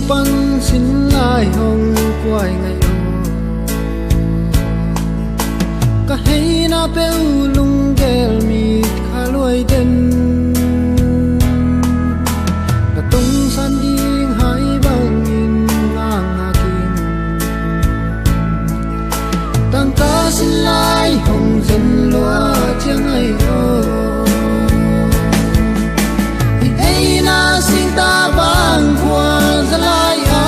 pan xin lai hồng quay ngày ô cả hay na bêu lung gel mi khá lôi den cả tung san ding hai bang in ngang akin tang ta xin lai hồng dân loa chiang ngày ô na sing ta bang qua za lai a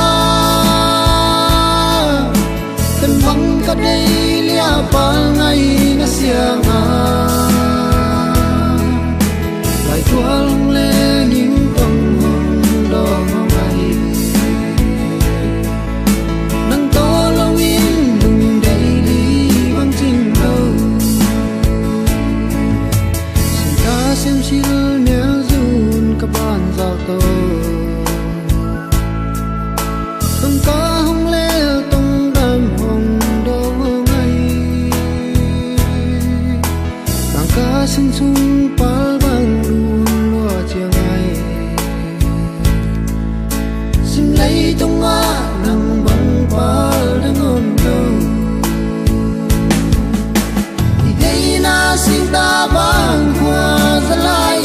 kan bang ka dei lia pal ngai na siang a lai tual le ning pang hong do ngai nang to lo in lung dei li bang ching lo sin ta sem sil ne các bạn giàu to không có hông lê tung đam hồng đâu ngay càng cá sinh sung pal bang luôn loa chiang ai xin lấy tung á nang bang pal đang ôn đâu đây na xin ta bang qua za lai